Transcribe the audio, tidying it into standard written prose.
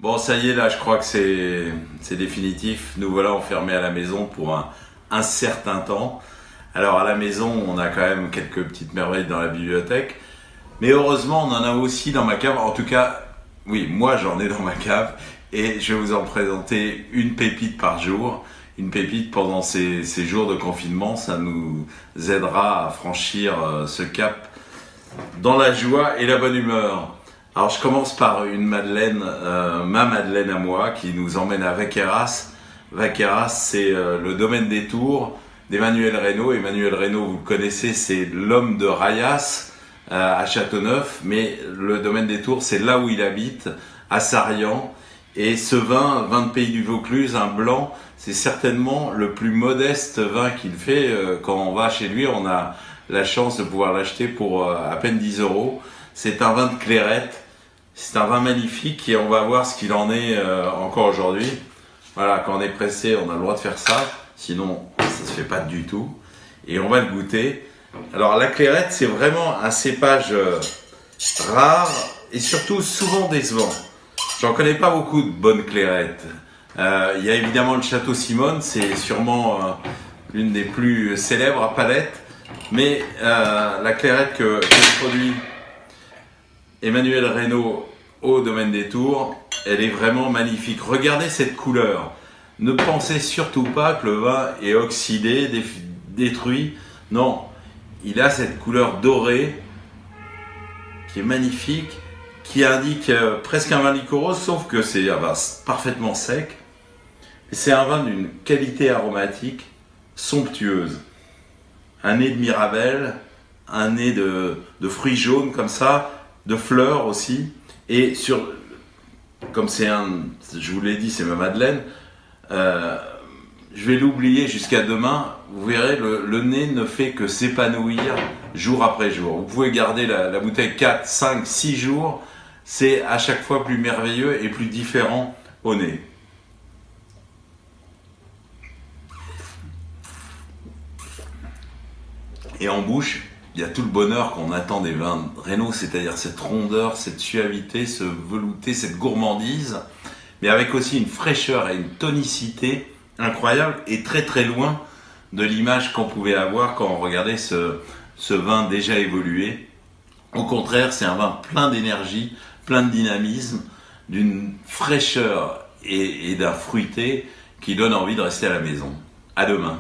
Bon, ça y est, là, je crois que c'est définitif. Nous voilà enfermés à la maison pour un certain temps. Alors, à la maison, on a quand même quelques petites merveilles dans la bibliothèque. Mais heureusement, on en a aussi dans ma cave. En tout cas, oui, moi, j'en ai dans ma cave. Et je vais vous en présenter une pépite par jour. Une pépite pendant ces jours de confinement. Ça nous aidera à franchir ce cap dans la joie et la bonne humeur. Alors je commence par une madeleine, ma madeleine à moi, qui nous emmène à Vaqueras. Vaqueras, c'est le domaine des Tours d'Emmanuel Reynaud. Emmanuel Reynaud, vous le connaissez, c'est l'homme de Rayas à Châteauneuf, mais le domaine des Tours, c'est là où il habite, à Sarian. Et ce vin de Pays du Vaucluse, un blanc, c'est certainement le plus modeste vin qu'il fait. Quand on va chez lui, on a la chance de pouvoir l'acheter pour à peine 10 euros. C'est un vin de Clairette. C'est un vin magnifique et on va voir ce qu'il en est encore aujourd'hui. Voilà, quand on est pressé, on a le droit de faire ça. Sinon, ça se fait pas du tout. Et on va le goûter. Alors, la Clairette, c'est vraiment un cépage rare et surtout souvent décevant. J'en connais pas beaucoup de bonnes Clairettes. Il y a évidemment le Château Simone, c'est sûrement l'une des plus célèbres à Palette. Mais la Clairette que produit Emmanuel Reynaud au domaine des Tours, elle est vraiment magnifique. Regardez cette couleur. Ne pensez surtout pas que le vin est oxydé, détruit. Non, il a cette couleur dorée qui est magnifique, qui indique presque un vin liquorose, sauf que c'est un vin parfaitement sec. C'est un vin d'une qualité aromatique somptueuse. Un nez de mirabelle, un nez de fruits jaunes comme ça, de fleurs aussi, et comme je vous l'ai dit, c'est ma madeleine, je vais l'oublier jusqu'à demain. Vous verrez, le nez ne fait que s'épanouir jour après jour. Vous pouvez garder la bouteille 4, 5, 6 jours, c'est à chaque fois plus merveilleux et plus différent au nez. Et en bouche, il y a tout le bonheur qu'on attend des vins Reynaud, c'est-à-dire cette rondeur, cette suavité, ce velouté, cette gourmandise, mais avec aussi une fraîcheur et une tonicité incroyable et très très loin de l'image qu'on pouvait avoir quand on regardait ce vin déjà évolué. Au contraire, c'est un vin plein d'énergie, plein de dynamisme, d'une fraîcheur et d'un fruité qui donne envie de rester à la maison. À demain.